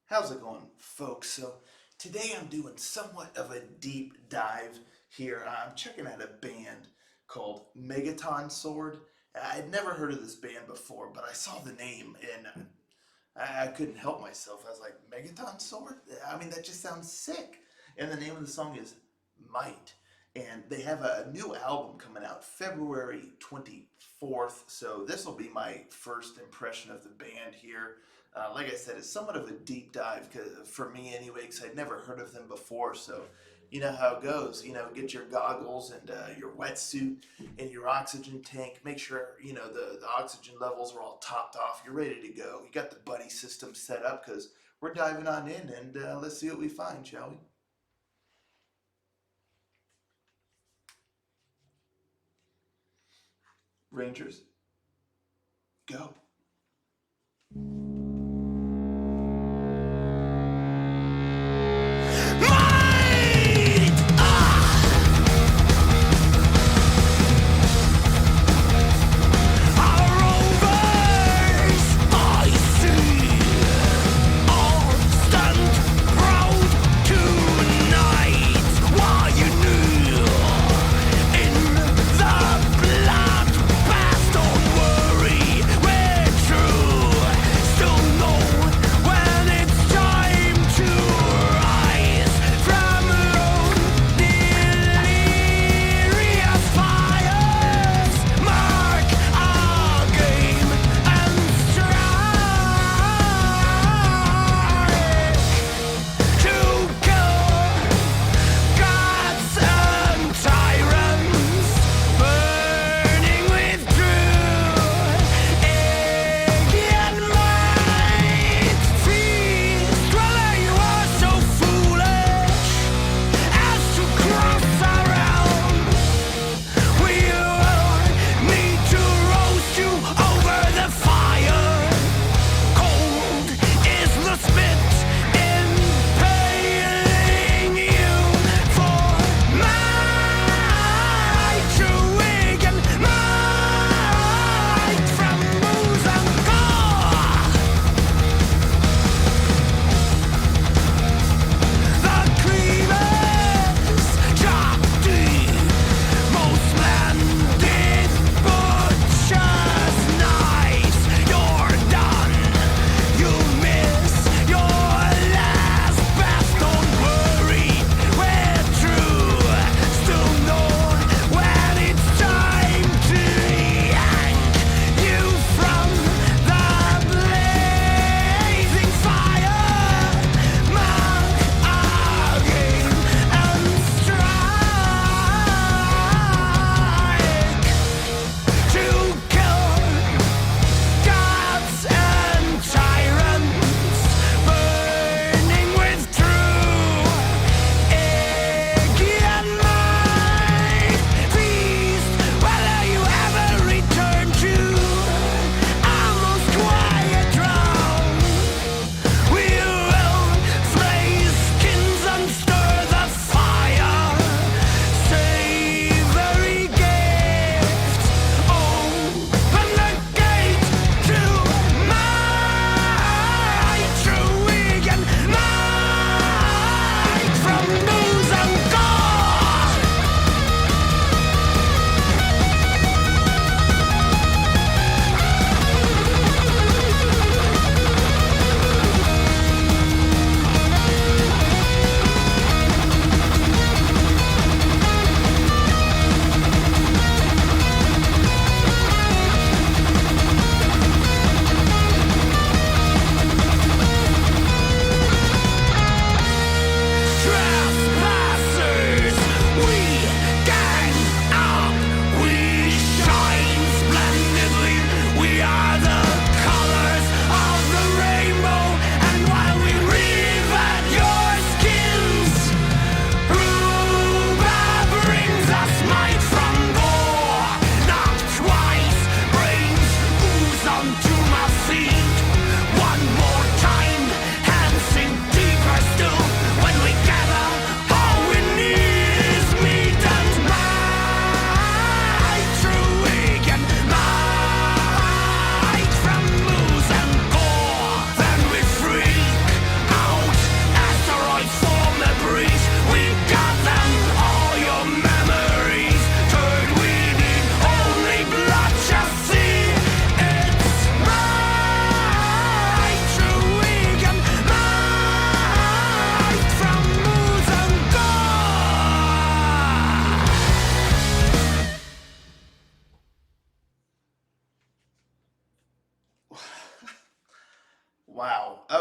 How's it going, folks? So today I'm doing somewhat of a deep dive here. I'm checking out a band called Megaton Sword. I'd never heard of this band before, but I saw the name and I couldn't help myself. I was like, Megaton Sword? I mean, that just sounds sick. And the name of the song is Might. And they have a new album coming out February 24th. So this will be my first impression of the band here. Like I said, it's somewhat of a deep dive for me anyway, because I'd never heard of them before. So you know how it goes. Get your goggles and your wetsuit and your oxygen tank. Make sure the oxygen levels are all topped off. You're ready to go. You got the buddy system set up because we're diving on in, and let's see what we find, shall we? Rangers, go. Still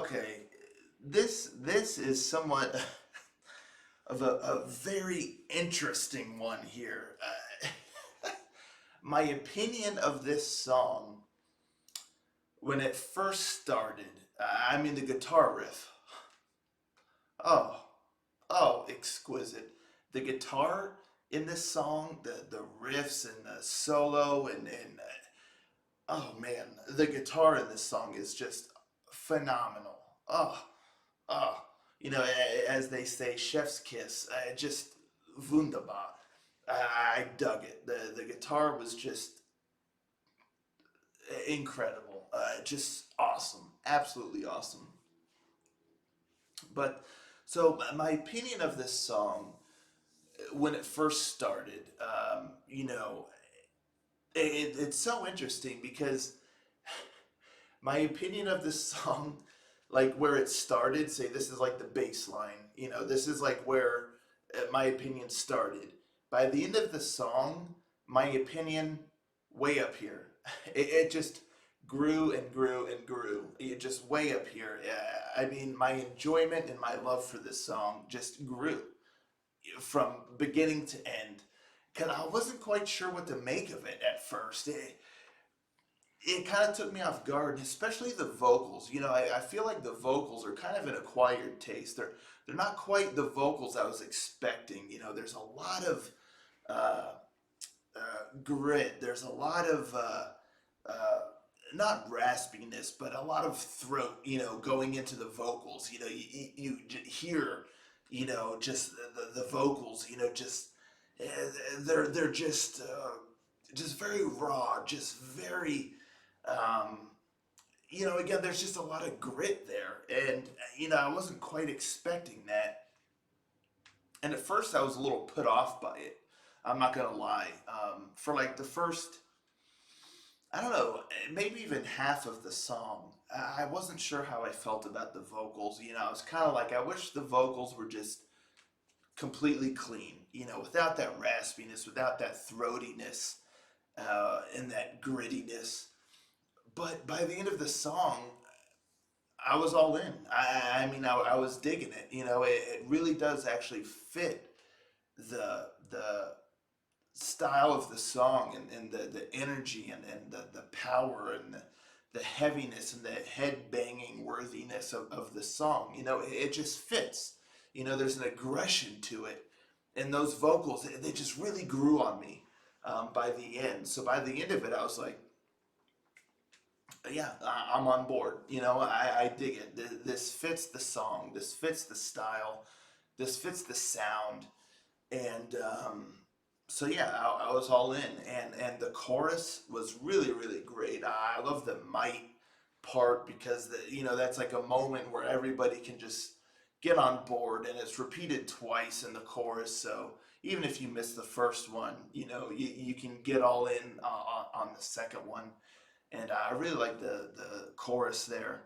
Okay, this is somewhat of a very interesting one here. My opinion of this song when it first started, I mean the guitar riff. Oh, oh, exquisite. The guitar in this song, the riffs and the solo oh man, the guitar in this song is just phenomenal. Oh, oh, as they say, chef's kiss. Just wunderbar. I dug it. The guitar was just incredible. Just awesome. Absolutely awesome. But so my opinion of this song when it first started, it's so interesting because my opinion of this song, like where it started, say this is like the bass line, this is like where my opinion started. By the end of the song, my opinion way up here. It just grew and grew and grew. It just way up here. I mean, my enjoyment and my love for this song just grew from beginning to end. Cause I wasn't quite sure what to make of it at first. It kind of took me off guard, especially the vocals. I feel like the vocals are kind of an acquired taste. They're not quite the vocals I was expecting. There's a lot of uh, grit. There's a lot of uh, not raspiness, but a lot of throat. Going into the vocals. Hear, just the vocals. Uh, they're just very raw, just very um, again, there's just a lot of grit there, and I wasn't quite expecting that. And at first, I was a little put off by it. I'm not gonna lie. For like the first, I don't know, maybe even half of the song, I wasn't sure how I felt about the vocals. I was kind of like, I wish the vocals were just completely clean. Without that raspiness, without that throatiness, and that grittiness. But by the end of the song, I was all in. I was digging it. It really does actually fit the style of the song and the energy and the power and the heaviness and the head banging worthiness of the song. It just fits. There's an aggression to it. And those vocals, they just really grew on me by the end. So by the end of it, I was like, yeah, I'm on board. I dig it. This fits the song. This fits the style. This fits the sound. And so yeah, I was all in. And the chorus was really really great. I love the might part because that's like a moment where everybody can just get on board, and it's repeated twice in the chorus. So even if you miss the first one, you can get all in on the second one. And I really like the chorus there.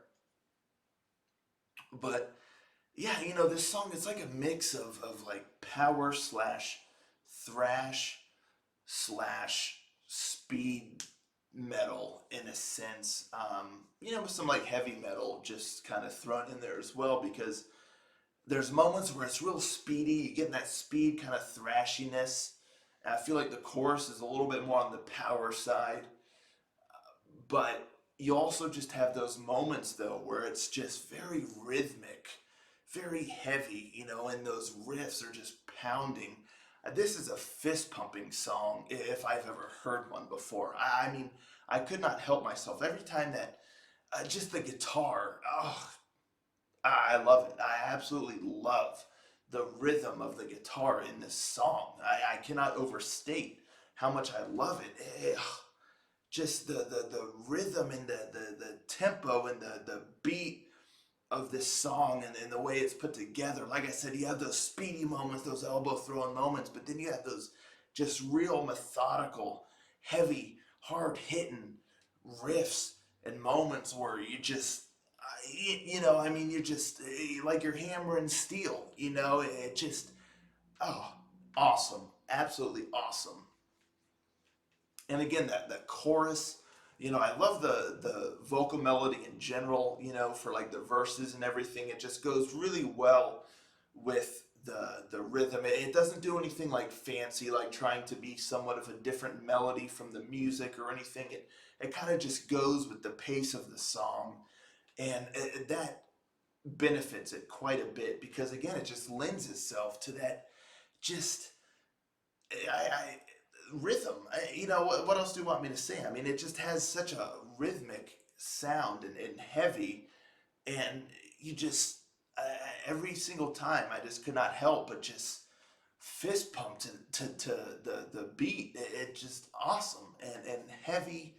But yeah, this song is like a mix of like power slash thrash slash speed metal in a sense. With some like heavy metal just kind of thrown in there as well because there's moments where it's real speedy. You get that speed kind of thrashiness. And I feel like the chorus is a little bit more on the power side. But you also just have those moments though where it's just very rhythmic, very heavy, and those riffs are just pounding. This is a fist pumping song if I've ever heard one before. I mean, I could not help myself every time that just the guitar. Oh, I love it. I absolutely love the rhythm of the guitar in this song. I cannot overstate how much I love it. Just the rhythm and the tempo and the beat of this song and the way it's put together. Like I said, you have those speedy moments, those elbow throwing moments, but then you have those just real methodical, heavy, hard hitting riffs and moments where you just, I mean, you're just like you're hammering steel, it just, oh, awesome. Absolutely awesome. And again, that chorus I love the vocal melody in general, for like the verses and everything. It just goes really well with the rhythm. It doesn't do anything like fancy, like trying to be somewhat of a different melody from the music or anything. It kind of just goes with the pace of the song, and that benefits it quite a bit because again, it just lends itself to that just I rhythm. What else do you want me to say? I mean, it just has such a rhythmic sound and heavy, and you just uh, every single time I just could not help but just fist pump to the beat. It just awesome and heavy,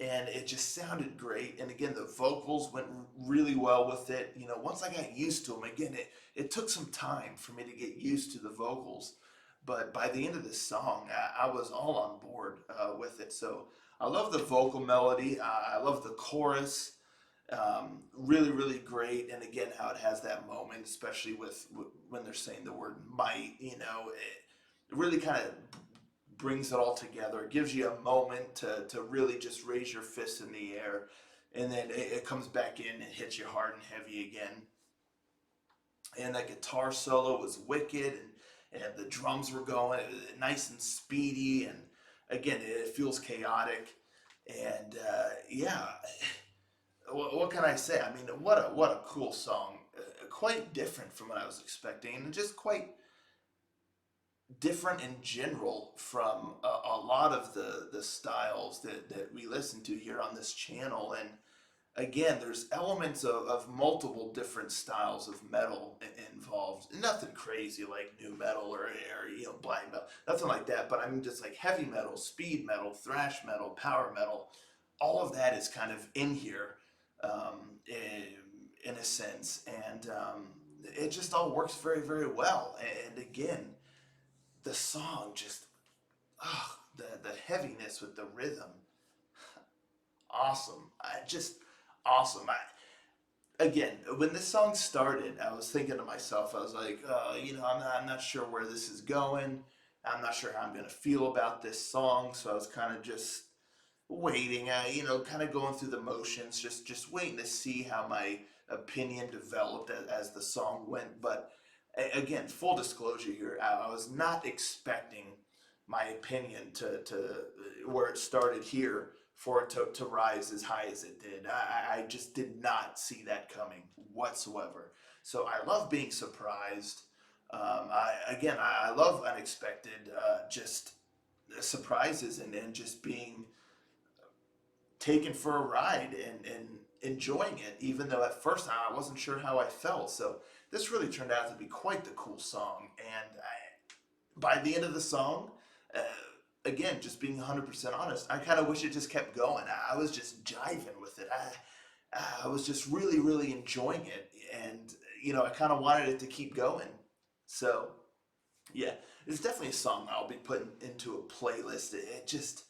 and it just sounded great. And again, the vocals went really well with it. Once I got used to them, again, it took some time for me to get used to the vocals, but by the end of this song, I was all on board with it. So I love the vocal melody. I love the chorus. Really, really great. And again, how it has that moment, especially with when they're saying the word might. It really kind of brings it all together. It gives you a moment to really just raise your fist in the air, and then it comes back in and hits you hard and heavy again. And that guitar solo was wicked, and the drums were going nice and speedy, and again, it feels chaotic. And yeah, what can I say? I mean, what a cool song. Quite different from what I was expecting, and just quite different in general from a lot of the styles that we listen to here on this channel. And again, there's elements of multiple different styles of metal involved. Nothing crazy like new metal or black metal, nothing like that. But I mean, just like heavy metal, speed metal, thrash metal, power metal. All of that is kind of in here, in a sense, and it just all works very, very well. And again, the song just, the heaviness with the rhythm, awesome. Just awesome. Again, when this song started, I was thinking to myself, I was like, I'm not sure where this is going. I'm not sure how I'm going to feel about this song. So I was kind of just waiting, kind of going through the motions, just waiting to see how my opinion developed as the song went. But again, full disclosure here, I was not expecting my opinion to where it started here for it to rise as high as it did. I just did not see that coming whatsoever. So I love being surprised. I love unexpected, just surprises, and just being taken for a ride and enjoying it, even though at first I wasn't sure how I felt. So this really turned out to be quite the cool song. And by the end of the song, uh, again, just being 100% honest, I kind of wish it just kept going. I was just jiving with it. I was just really, really enjoying it. And, I kind of wanted it to keep going. So, yeah, it's definitely a song I'll be putting into a playlist. It just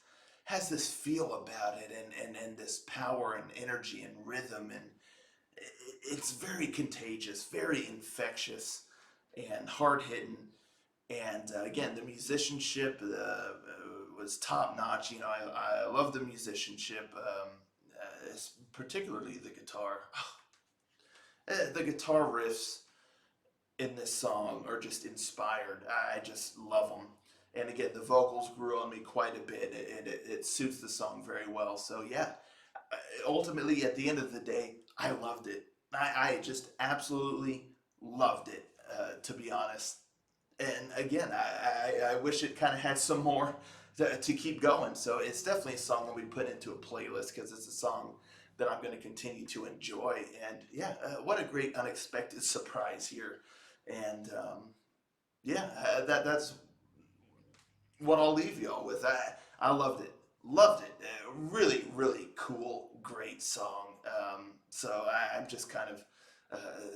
has this feel about it, and this power and energy and rhythm, and it's very contagious, very infectious, and hard hitting. And again, the musicianship was top notch. I love the musicianship, particularly the guitar. The guitar riffs in this song are just inspired. I just love them. And again, the vocals grew on me quite a bit, and it suits the song very well. So yeah, ultimately at the end of the day, I loved it. I just absolutely loved it, to be honest. And again, I wish it kind of had some more to keep going. So it's definitely a song that we put into a playlist because it's a song that I'm going to continue to enjoy. And yeah, what a great unexpected surprise here. And yeah, that's what I'll leave y'all with. I loved it. Loved it. Really, really cool, great song. I'm just kind of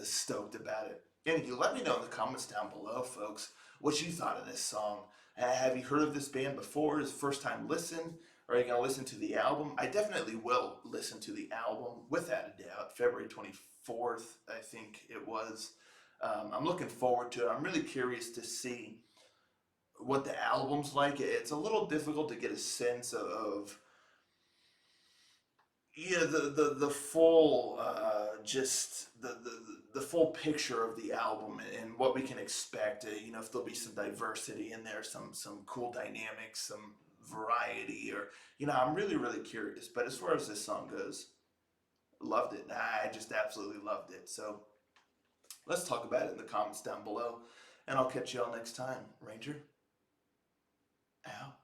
stoked about it. And you let me know in the comments down below, folks, what you thought of this song. Have you heard of this band before? Is it first time listen? Or are you going to listen to the album? I definitely will listen to the album, without a doubt. February 24th, I think it was. I'm looking forward to it. I'm really curious to see what the album's like. It's a little difficult to get a sense of yeah, the full just the full picture of the album and what we can expect. You know, if there'll be some diversity in there, some cool dynamics, some variety, or you know, I'm really curious. But as far as this song goes, loved it. I just absolutely loved it. So let's talk about it in the comments down below, and I'll catch you all next time. Ranger out.